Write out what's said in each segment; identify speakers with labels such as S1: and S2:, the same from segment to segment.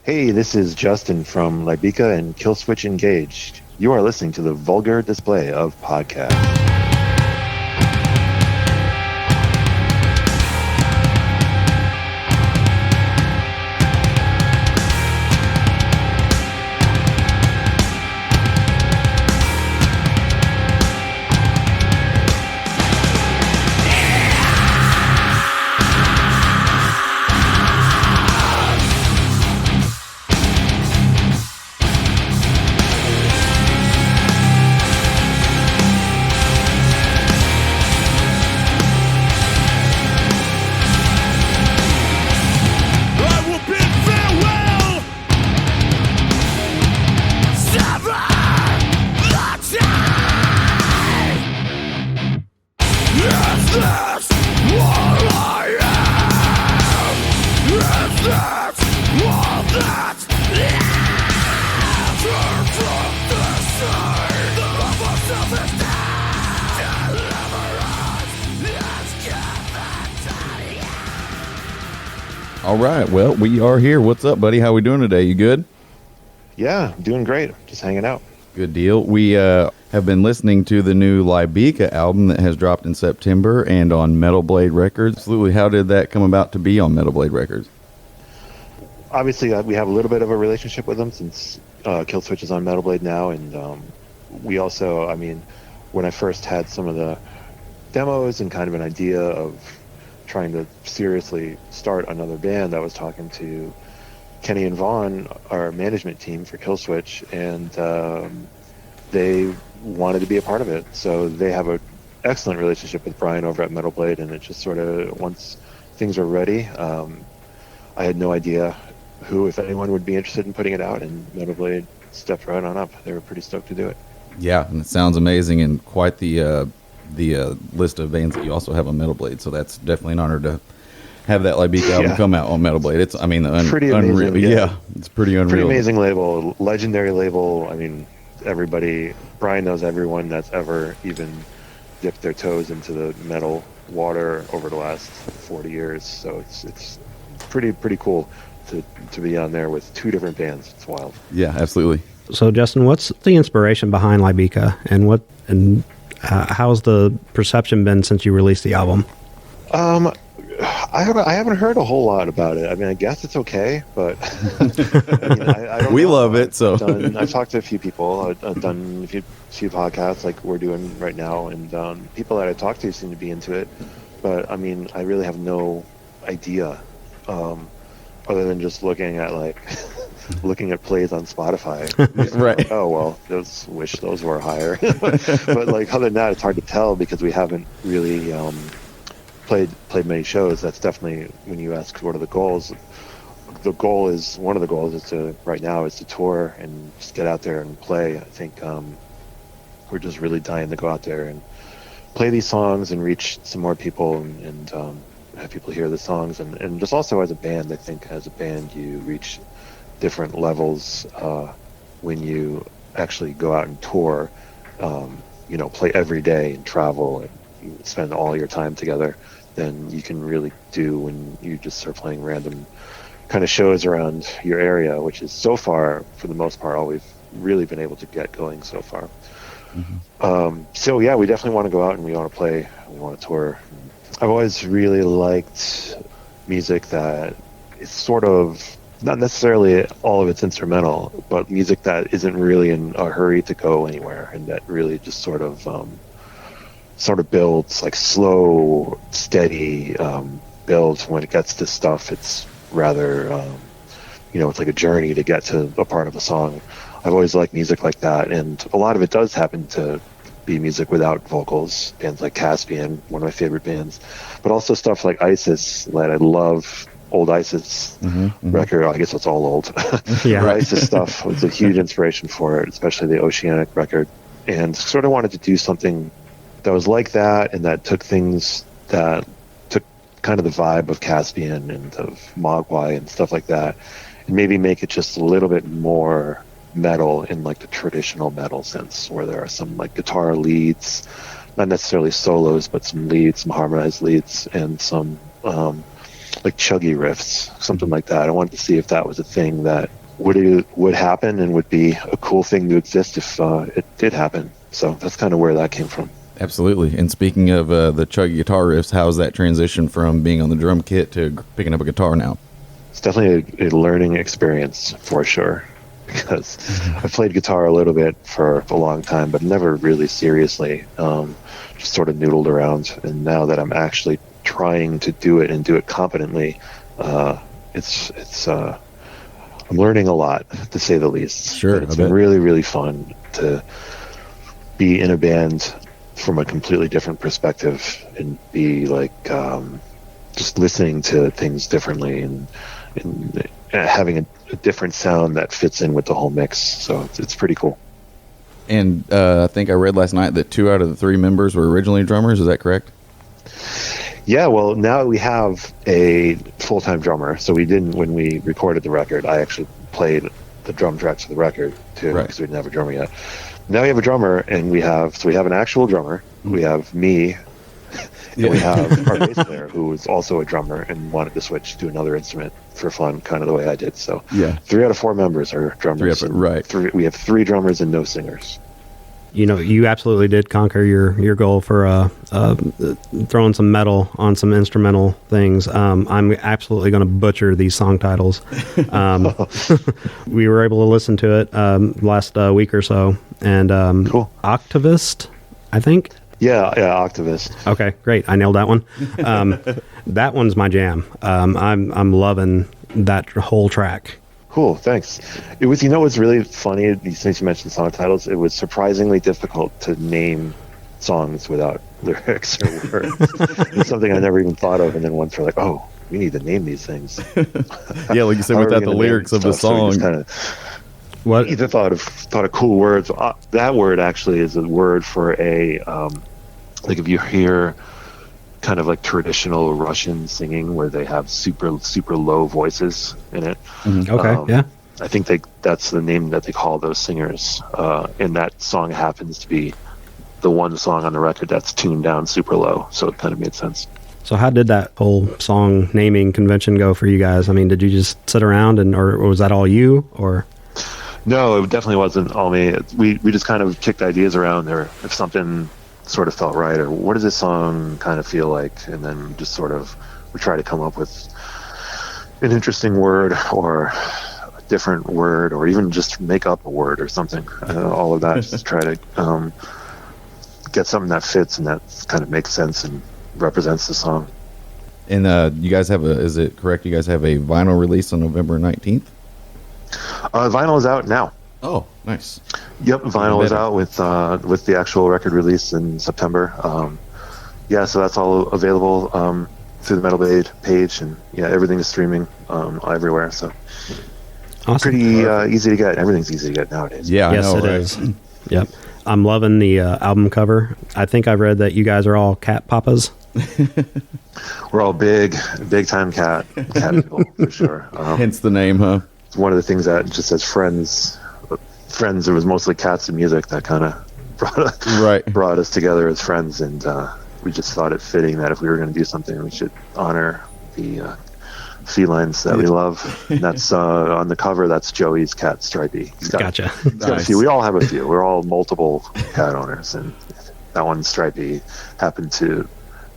S1: Hey, this is Justin from Lybica and Killswitch Engaged. You are listening to the Vulgar display of podcasts.
S2: All right, well, we are here. What's up, buddy? How we doing today? You good?
S1: Yeah, doing great. Just hanging out.
S2: Good deal. We have been listening to the new Lybica album that has dropped in September and on Metal Blade Records. Absolutely. How did that come about to be on Metal Blade Records?
S1: Obviously, we have a little bit of a relationship with them since Killswitch is on Metal Blade now, and we also, when I first had some of the demos and kind of an idea of trying to seriously start another band, I was talking to Kenny and Vaughn, our management team for Killswitch, and they wanted to be a part of it. So they have an excellent relationship with Brian over at Metal Blade, and it just sort of, once things were ready, I had no idea who, if anyone, would be interested in putting it out, and Metal Blade stepped right on up. They were pretty stoked to do it.
S2: Yeah, and it sounds amazing, and quite the list of bands that you also have on Metal Blade. So that's definitely an honor to have that Lybica album come out on Metal Blade. It's,
S1: pretty
S2: unreal.
S1: Amazing,
S2: yeah, it's pretty unreal.
S1: Pretty amazing label, legendary label. Everybody, Brian knows everyone that's ever even dipped their toes into the metal water over the last 40 years. So it's pretty cool to be on there with two different bands. It's wild.
S2: Yeah, absolutely.
S3: So, Justin, what's the inspiration behind Lybica, and how's the perception been since you released the album?
S1: I haven't heard a whole lot about it. I guess it's okay, but I don't
S2: we
S1: know.
S2: love it. So
S1: I've talked to a few people. I've done a few podcasts like we're doing right now, and people that I talk to seem to be into it. But I really have no idea, other than just looking at plays on Spotify.
S2: Right.
S1: Oh well, wish those were higher. but other than that, it's hard to tell because we haven't really played many shows. That's definitely, when you ask what are the goals. One of the goals is to tour and just get out there and play. I think we're just really dying to go out there and play these songs and reach some more people and have people hear the songs and just also as a band. I think as a band you reach different levels when you actually go out and tour, play every day and travel and you spend all your time together than you can really do when you just start playing random kind of shows around your area, which is so far, for the most part, all we've really been able to get going so far. Mm-hmm. So yeah, we definitely want to go out and we want to play, we want to tour. I've always really liked music that is sort of, not necessarily all of it's instrumental, but music that isn't really in a hurry to go anywhere and that really just sort of builds, like slow, steady builds. When it gets to stuff, it's rather, it's like a journey to get to a part of a song. I've always liked music like that, and a lot of it does happen to be music without vocals. Bands like Caspian, one of my favorite bands, but also stuff like ISIS, that I love. Old ISIS record, I guess it's all old.
S3: Yeah.
S1: ISIS stuff was a huge inspiration for it, especially the Oceanic record, and sort of wanted to do something that was like that, and that took things that took kind of the vibe of Caspian and of Mogwai and stuff like that, and maybe make it just a little bit more metal in like the traditional metal sense, where there are some like guitar leads, not necessarily solos, but some leads, some harmonized leads, and some like chuggy riffs, something like that. I wanted to see if that was a thing that would happen and would be a cool thing to exist if it did happen. So that's kind of where that came from.
S2: Absolutely. And speaking of the chuggy guitar riffs, how's that transition from being on the drum kit to picking up a guitar now?
S1: It's definitely a learning experience for sure, because I played guitar a little bit for a long time, but never really seriously. Just sort of noodled around. And now that I'm actually trying to do it and do it competently, it's I'm learning a lot, to say the least.
S2: Sure,
S1: but it's been really, really fun to be in a band from a completely different perspective and be like just listening to things differently and having a different sound that fits in with the whole mix. So it's pretty cool.
S2: And I think I read last night that 2 out of the 3 members were originally drummers. Is that correct?
S1: Yeah, well, now we have a full-time drummer. So we didn't, when we recorded the record, I actually played the drum tracks for the record too, because we didn't have a drummer yet. Now we have a drummer, and we have an actual drummer. We have me, and we have our bass player, who is also a drummer and wanted to switch to another instrument for fun, kind of the way I did. So 3 out of 4 members are drummers. We have 3 drummers and no singers.
S3: You know, you absolutely did conquer your goal for throwing some metal on some instrumental things. I'm absolutely going to butcher these song titles. We were able to listen to it last week or so, and
S1: cool.
S3: Octavist, I think.
S1: Yeah, Octavist.
S3: Okay, great. I nailed that one. That one's my jam. I'm loving that whole track.
S1: Cool, thanks. It was, what's really funny, since you mentioned song titles, it was surprisingly difficult to name songs without lyrics or words. It's something I never even thought of, and then once we're like, oh, we need to name these things.
S2: Yeah, like you said, without the lyrics of the song.
S1: So what? Either thought of cool words. That word actually is a word for a, like if you hear kind of like traditional Russian singing where they have super, super low voices in it.
S3: Mm-hmm. Okay, yeah.
S1: I think that's the name that they call those singers. And that song happens to be the one song on the record that's tuned down super low. So it kind of made sense. So
S3: how did that whole song naming convention go for you guys? I mean, did you just sit around or was that all you, or?
S1: No, it definitely wasn't all me. We just kind of kicked ideas around there. If something sort of felt right, or what does this song kind of feel like, and then just sort of we try to come up with an interesting word or a different word, or even just make up a word or something. All of that, just try to get something that fits and that kind of makes sense and represents the song.
S2: And you guys have is it correct, you guys have a vinyl release on November 19th?
S1: Vinyl is out now.
S2: Oh, nice.
S1: Yep, vinyl is out with the actual record release in September. So that's all available through the Metal Blade page, and everything is streaming everywhere. So awesome. Pretty easy to get. Everything's easy to get nowadays.
S3: Yeah, yes, it is. Yep, I'm loving the album cover. I think I read that you guys are all cat papas.
S1: We're all big time cat people for sure.
S2: Hence the name, huh?
S1: It's one of the things that just says friends. It was mostly cats and music that kind of brought us together as friends, and we just thought it fitting that if we were going to do something, we should honor the felines that we love. And that's on the cover. That's Joey's cat, Stripey.
S3: Gotcha.
S1: He's got a few. We all have a few. We're all multiple cat owners, and that one, Stripey, happened to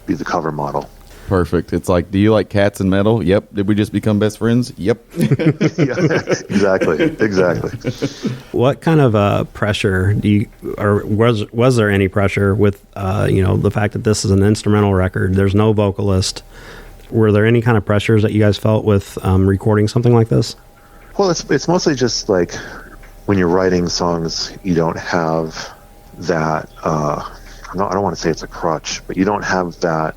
S1: be the cover model.
S2: Perfect. It's like, do you like cats and metal? Yep. Did we just become best friends? Yep.
S1: Exactly.
S3: What kind of pressure do you, or was there any pressure with the fact that this is an instrumental record? There's no vocalist. Were there any kind of pressures that you guys felt with recording something like this?
S1: Well, it's mostly just like when you're writing songs, you don't have that. I don't want to say it's a crutch, but you don't have that.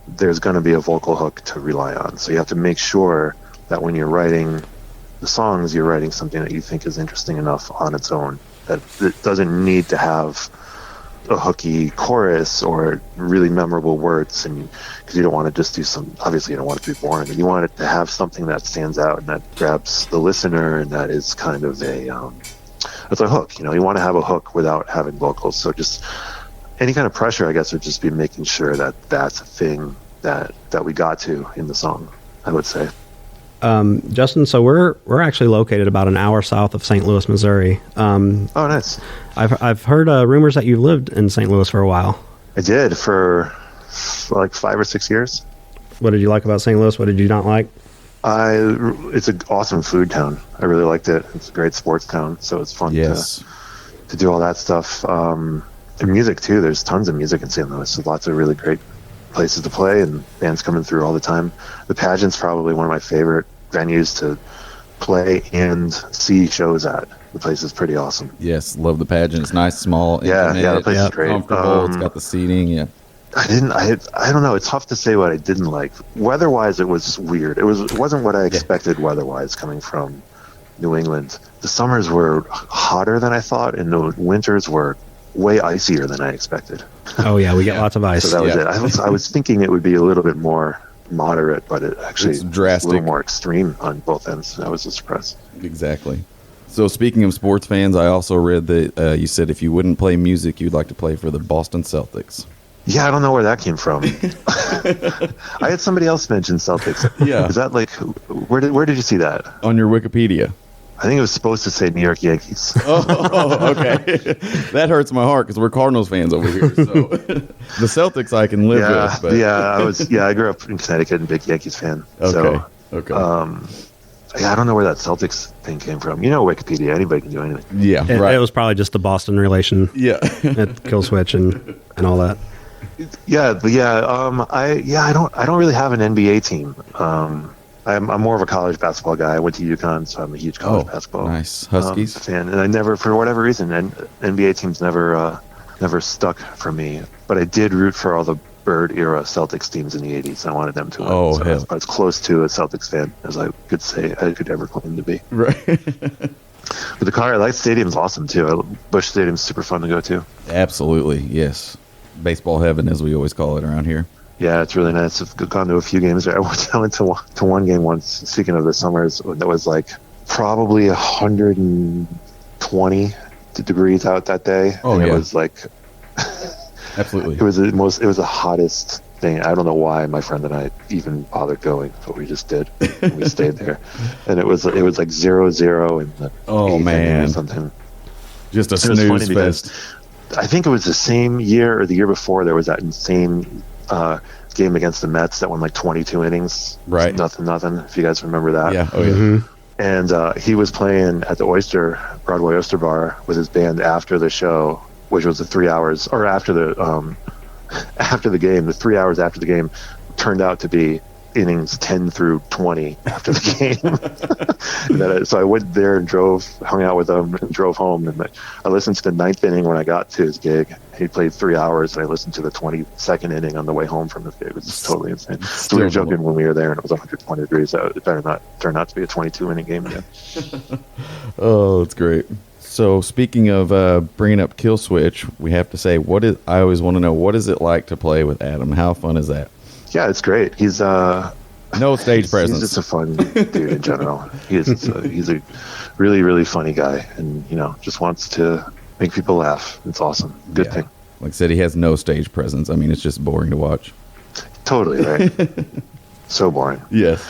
S1: There's going to be a vocal hook to rely on. So you have to make sure that when you're writing the songs, you're writing something that you think is interesting enough on its own, that it doesn't need to have a hooky chorus or really memorable words, and because you don't want to just do obviously you don't want it to be boring, and you want it to have something that stands out and that grabs the listener, and that is kind of it's a hook. You want to have a hook without having vocals. So just any kind of pressure, I guess, would just be making sure that that's a thing that we got to in the song. I would say.
S3: Justin, so we're actually located about an hour south of St. Louis, Missouri.
S1: Oh, nice.
S3: I've heard rumors that you've lived in St. Louis for a while.
S1: I did for like 5 or 6 years.
S3: What did you like about St. Louis? What did you not like?
S1: It's an awesome food town. I really liked it. It's a great sports town, so it's fun to do all that stuff. And music too. There's tons of music in St. Louis. So lots of really great places to play and bands coming through all the time. The Pageant's probably one of my favorite venues to play and see shows at. The place is pretty awesome.
S2: Yes, love the Pageant. It's nice, small, intimate,
S1: the place is great.
S2: comfortable. It's got the seating. Yeah.
S1: I don't know. It's tough to say what I didn't like. Weather-wise, it was weird. It wasn't what I expected weather-wise coming from New England. The summers were hotter than I thought, and the winters were way icier than I expected.
S3: Oh yeah, we get lots of ice.
S1: So that was it. I was thinking it would be a little bit more moderate, but it actually
S2: It's drastic.
S1: a little more extreme on both ends. I was surprised.
S2: Exactly. So speaking of sports fans, I also read that you said if you wouldn't play music, you'd like to play for the Boston Celtics.
S1: Yeah, I don't know where that came from. I had somebody else mention Celtics.
S2: Yeah.
S1: Is that like where did you see that?
S2: On your Wikipedia.
S1: I think it was supposed to say New York Yankees.
S2: Oh, okay. That hurts my heart because we're Cardinals fans over here. So the Celtics I can live with. But.
S1: I grew up in Connecticut and big Yankees fan.
S2: Okay.
S1: So,
S2: okay.
S1: I don't know where that Celtics thing came from. You know, Wikipedia, anybody can do anything.
S2: Yeah, right.
S3: It was probably just the Boston relation.
S2: Yeah.
S3: At Killswitch and all that.
S1: I don't really have an NBA team. I'm more of a college basketball guy. I went to UConn, so I'm a huge college basketball
S2: nice. Huskies
S1: fan. And I never, for whatever reason, NBA teams never stuck for me. But I did root for all the Bird era Celtics teams in the '80s. I wanted them to win.
S2: Oh,
S1: so
S2: hell.
S1: I was close to a Celtics fan as I could say I could ever claim to be.
S2: Right.
S1: But the Colorado Light Stadium's awesome too. Busch Stadium's super fun to go to.
S2: Absolutely, yes. Baseball heaven, as we always call it around here.
S1: Yeah, it's really nice. I've gone to a few games there. I went to one game once. Speaking of the summers, that was like probably 120 degrees out that day.
S2: Oh,
S1: and
S2: yeah.
S1: It was like
S2: Absolutely.
S1: it was the hottest thing. I don't know why my friend and I even bothered going, but we just did. And we stayed there, and it was like 0-0 in the
S2: Oh,
S1: eighth inning
S2: man.
S1: or something.
S2: Just a
S1: It was funny
S2: snooze
S1: because
S2: fest.
S1: I think it was the same year or the year before there was that insane game against the Mets that won like 22 innings.
S2: Right.
S1: Nothing. If you guys remember that.
S2: Yeah. Oh, yeah.
S3: Mm-hmm.
S1: And he was playing at the Broadway Oyster Bar with his band after the show, which was the 3 hours, or after the game. The 3 hours after the game turned out to be innings 10 through 20 after the game. So I went there and hung out with him and drove home. And I listened to the ninth inning when I got to his gig. He played 3 hours, and I listened to the 22nd inning on the way home from his gig. It was just totally insane. So we were joking when we were there, and it was 120 degrees. So it better not turn out to be a 22-inning game again.
S2: Oh, that's great. So speaking of bringing up Killswitch, we have to say, I always want to know, what is it like to play with Adam? How fun is that?
S1: Yeah, it's great. He's
S2: No stage presence.
S1: He's just a fun dude in general. He's a really, really funny guy, and just wants to make people laugh. It's awesome. Good thing.
S2: Like I said, he has no stage presence. I mean, it's just boring to watch.
S1: Totally right. So boring.
S2: Yes.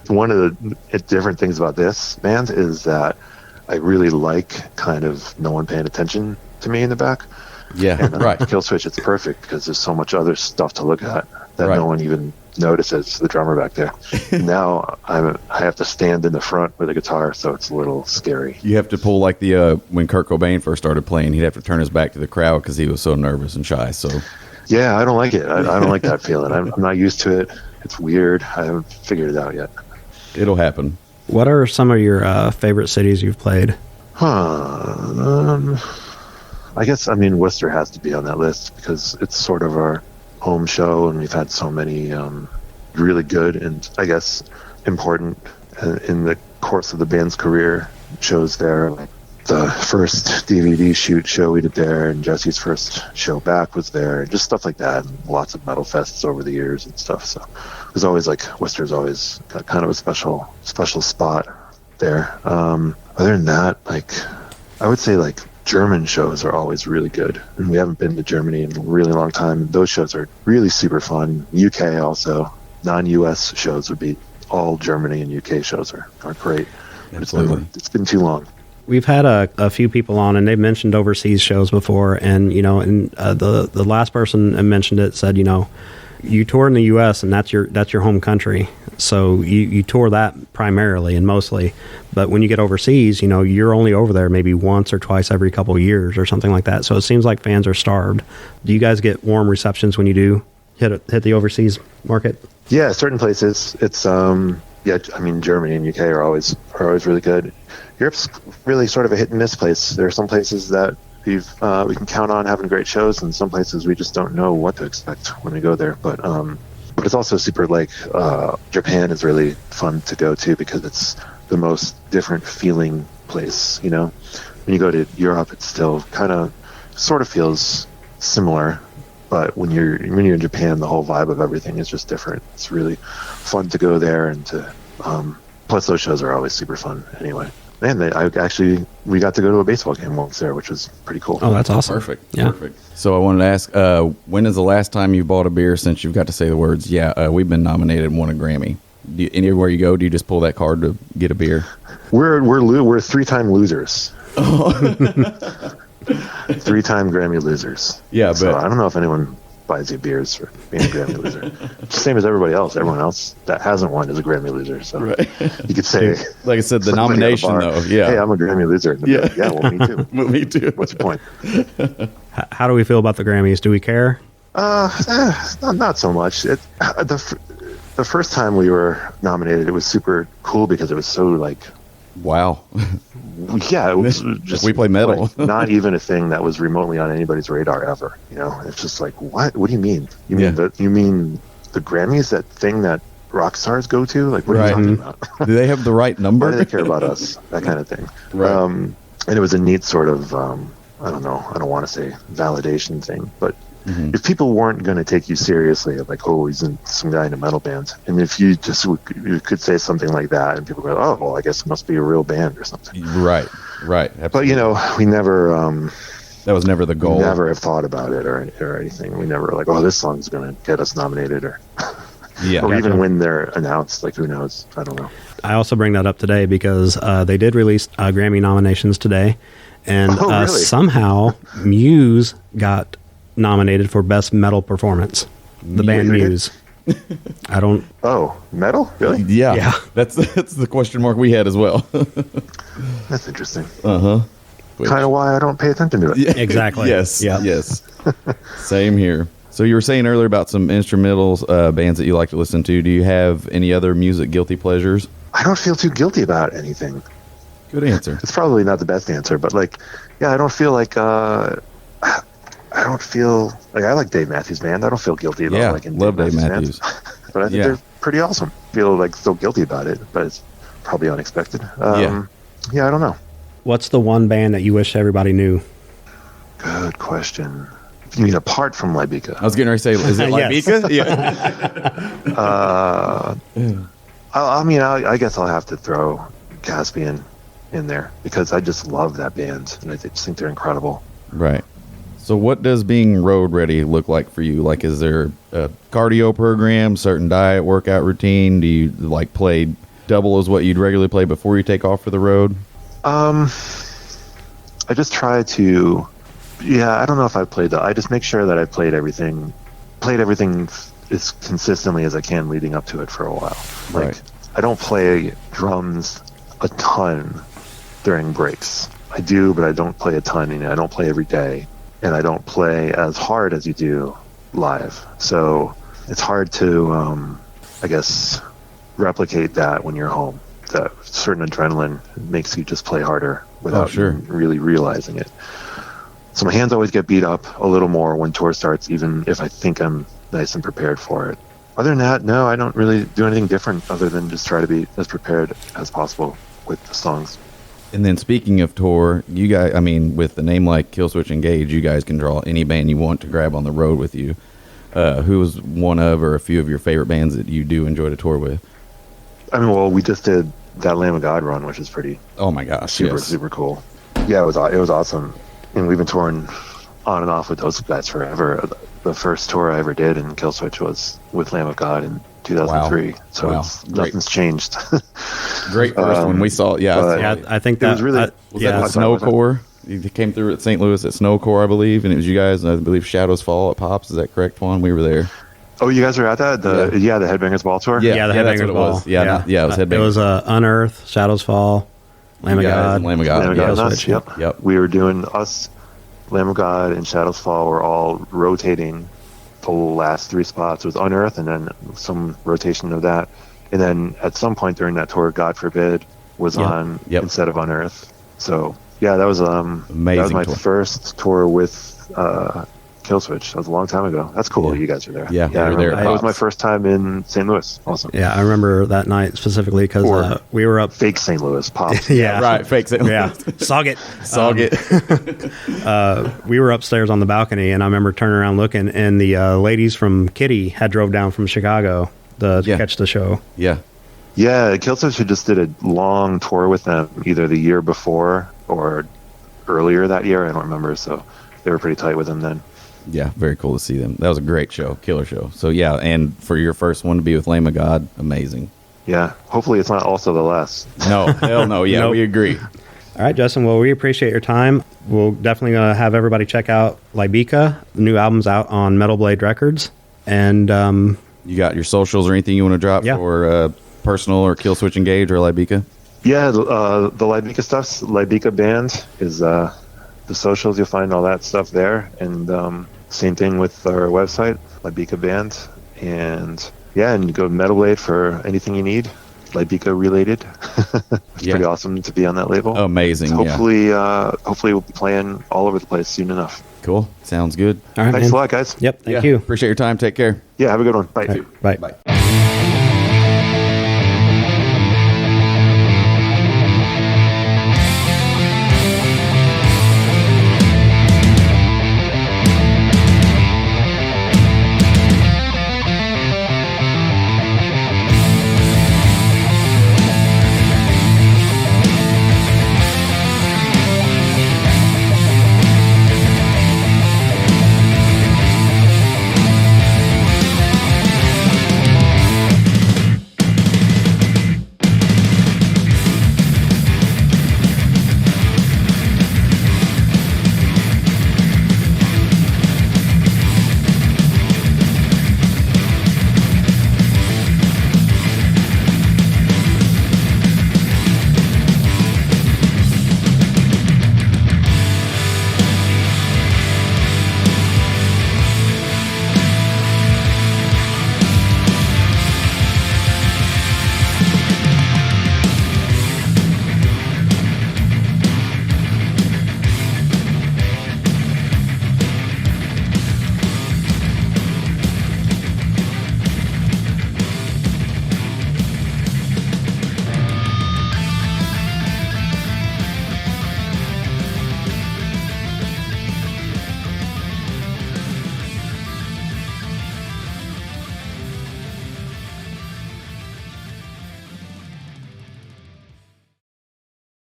S1: One of the different things about this band is that I really like kind of no one paying attention to me in the back.
S2: Yeah.
S1: And
S2: Right.
S1: Killswitch, it's perfect because there's so much other stuff to look at that
S2: Right.
S1: no one even notices. The drummer back there. Now I have to stand in the front with a guitar, so it's a little scary.
S2: You have to pull like the when Kurt Cobain first started playing, he'd have to turn his back to the crowd because he was so nervous and shy. So
S1: Yeah, I don't like it. I don't like that feeling. I'm not used to it. It's weird. I haven't figured it out yet.
S2: it'll happen.
S3: What are some of your favorite cities you've played?
S1: I guess, Worcester has to be on that list because it's sort of our home show, and we've had so many really good and, I guess, important in the course of the band's career shows there. Like the first DVD show we did there, and Jesse's first show back was there, and just stuff like that, and lots of metal fests over the years and stuff. So there's always Worcester's always got kind of a special spot there. Other than that, I would say German shows are always really good, and we haven't been to Germany in a really long time. Those shows are really super fun. UK also, non-US shows would be all Germany and UK shows are great.
S2: Absolutely.
S1: It's been too long.
S3: We've had a few people on, and they've mentioned overseas shows before. And the last person that mentioned it said, you tour in the U.S. and that's your home country, so you tour that primarily and mostly. But when you get overseas, you're only over there maybe once or twice every couple of years or something like that. So it seems like fans are starved. Do you guys get warm receptions when you do hit the overseas market?
S1: Yeah, certain places. It's Germany and UK are always really good. Europe's really sort of a hit and miss place. There are some places that we can count on having great shows, and some places we just don't know what to expect when we go there. But it's also super, like, Japan is really fun to go to because it's the most different feeling place. When you go to Europe, it's still kind of sort of feels similar, but when you're in Japan, the whole vibe of everything is just different. It's really fun to go there, and to plus those shows are always super fun anyway. And we got to go to a baseball game once there, which was pretty cool.
S3: Oh, that's awesome.
S2: Perfect.
S3: Yeah.
S2: Perfect. So I wanted to ask, when is the last time you bought a beer since you've got to say the words, we've been nominated and won a Grammy? Anywhere you go, do you just pull that card to get a beer?
S1: We're 3-time losers. 3-time Grammy losers.
S2: Yeah,
S1: so
S2: but
S1: I don't know if anyone buys you beers for being a Grammy loser. Same as everybody else. Everyone else that hasn't won is a Grammy loser. So
S2: right.
S1: You could say,
S2: like I said, the nomination though. Yeah.
S1: Hey, I'm a Grammy loser.
S2: Yeah.
S1: Yeah. Well, me too.
S2: Well, me too.
S1: What's your point?
S3: How do we feel about the Grammys? Do we care?
S1: Not so much. The first time we were nominated, it was super cool because it was so like,
S2: wow.
S1: Yeah, it was just
S2: we play metal.
S1: Like, not even a thing that was remotely on anybody's radar ever. It's just like, what do you mean? You mean the Grammys, that thing that rock stars go to? Like, what are you talking about?
S2: Do they have the right number?
S1: Why do they care about us? That kind of thing.
S2: Right.
S1: And it was a neat sort of, I don't know, I don't want to say validation thing, but if people weren't going to take you seriously, like, oh, he's some guy in a metal band, and if you could say something like that, and people go, oh, well, I guess it must be a real band or something.
S2: Right. Absolutely.
S1: But we never.
S2: That was never the goal.
S1: We never have thought about it or anything. We never like, oh, this song's going to get us nominated, or even when they're announced. Like, who knows? I don't know.
S3: I also bring that up today because they did release Grammy nominations today, and
S1: really?
S3: Somehow Muse got nominated for Best Metal Performance. The band Muse. I don't.
S1: Oh, metal? Really?
S2: Yeah. That's the question mark we had as well.
S1: That's interesting.
S2: Kind
S1: of why I don't pay attention to it.
S3: Yeah, exactly.
S2: Yes.
S3: Yeah.
S2: Yes. Same here. So you were saying earlier about some instrumentals bands that you like to listen to. Do you have any other music guilty pleasures?
S1: I don't feel too guilty about anything.
S2: Good answer.
S1: It's probably not the best answer, but like, yeah, I don't feel like. I don't feel like I like Dave Matthews Band. I don't feel guilty about liking
S2: love Dave Matthews.
S1: But I think they're pretty awesome. Feel like so guilty about it, but it's probably unexpected. I don't know.
S3: What's the one band that you wish everybody knew?
S1: Good question. You mean apart from Lybica?
S2: I was getting ready to say, is it Lybica?
S1: I guess I'll have to throw Caspian in there because I just love that band and I just think they're incredible.
S2: Right. So what does being road ready look like for you? Like, is there a cardio program, certain diet, workout routine? Do you like play double as what you'd regularly play before you take off for the road?
S1: I just try to, I don't know if I played I just make sure that I played everything as consistently as I can leading up to it for a while. Like,
S2: right.
S1: I don't play drums a ton during breaks. I do, but I don't play a ton. I don't play every day. And I don't play as hard as you do live. So it's hard to, I guess, replicate that when you're home. That certain adrenaline makes you just play harder without really realizing it. So my hands always get beat up a little more when tour starts, even if I think I'm nice and prepared for it. Other than that, no, I don't really do anything different other than just try to be as prepared as possible with the songs.
S2: And then speaking of tour, you guys, with a name like Killswitch and Gage, you guys can draw any band you want to grab on the road with you. Who was one of or a few of your favorite bands that you do enjoy to tour with?
S1: We just did that Lamb of God run, which is pretty.
S2: Oh my gosh,
S1: super cool. Yeah, it was awesome. And we've been touring on and off with those guys forever. the first tour I ever did in Killswitch was with Lamb of God in 2003.
S2: Wow.
S1: So
S2: Wow.
S1: nothing's changed.
S2: Great first one. We saw it. Yeah.
S1: but-
S3: Yeah, I think
S1: It
S3: that
S1: was really-
S2: Was
S3: yeah,
S2: that the
S1: I
S2: Snow
S1: thought it was-
S2: Core? You came through at St. Louis at Snow Core, I believe, and it was you guys. And I believe Shadows Fall at Pops. Is that correct, Juan? We were there.
S1: Oh, you guys were at that? The Headbangers Ball tour?
S3: yeah, the
S2: that's
S3: Headbangers
S2: what it
S3: Ball.
S2: was. Yeah, it was Headbangers.
S3: It was Unearth, Shadows Fall, Lamb of
S2: You guys
S3: God.
S2: and Lamb of God.
S1: Lamb of
S2: yeah.
S1: God and us,
S3: Killswitch,
S1: yep.
S2: Yep.
S1: We were doing us, Lamb of God, and Shadows Fall were all rotating the last 3 spots. It was Unearth and then some rotation of that. And then at some point during that tour, God Forbid was
S2: Yep.
S1: on
S2: Yep.
S1: instead of Unearth. So yeah, that was that was my
S2: tour.
S1: first tour with Killswitch. That was a long time ago. That's cool.
S2: Yeah.
S1: You guys were there.
S2: Yeah, we
S1: I
S2: were there
S1: remember.
S2: at
S1: That was my
S2: Pops.
S1: first time in St. Louis. Awesome.
S3: Yeah, I remember that night specifically because
S1: Or-
S3: we were up.
S1: Fake St. Louis. Pops.
S3: Yeah,
S2: Right. Fake St. Louis.
S3: Yeah, Sog it.
S2: Sog it.
S3: We were upstairs on the balcony, and I remember turning around looking, and the ladies from Kitty had drove down from Chicago to
S2: Yeah.
S3: catch the show.
S2: Yeah.
S1: Yeah, Killswitch just did a long tour with them either the year before or earlier that year. I don't remember. So they were pretty tight with them then.
S2: Yeah. Very cool to see them. That was a great show. Killer show. So, yeah. And for your first one to be with Lamb of God, amazing.
S1: Yeah. Hopefully it's not also the last.
S2: No. Hell no. Yeah.
S3: Nope.
S2: We agree.
S3: All right, Justin. Well, we appreciate your time. We'll definitely have everybody check out Lybica. The new album's out on Metal Blade Records, and
S2: You got your socials or anything you want to drop
S3: Yeah.
S2: for personal or Killswitch Engage or Lybica?
S1: Yeah, the Lybica stuff's Lybica Band is the socials. You'll find all that stuff there. And same thing with our website, Lybica Band. And yeah, and you go to Metal Blade for anything you need. Lybica related. It's
S2: Yeah.
S1: pretty awesome to be on that label.
S2: Amazing.
S1: So
S2: Yeah.
S1: hopefully we'll be playing all over the place soon enough.
S2: Cool. Sounds good.
S3: all right,
S1: Thanks
S3: man.
S1: a lot, guys.
S3: Yep. Thank
S2: Yeah.
S3: you.
S2: Appreciate your time. Take care.
S1: Yeah, have a good one. Bye.
S3: All right, bye.
S2: Bye.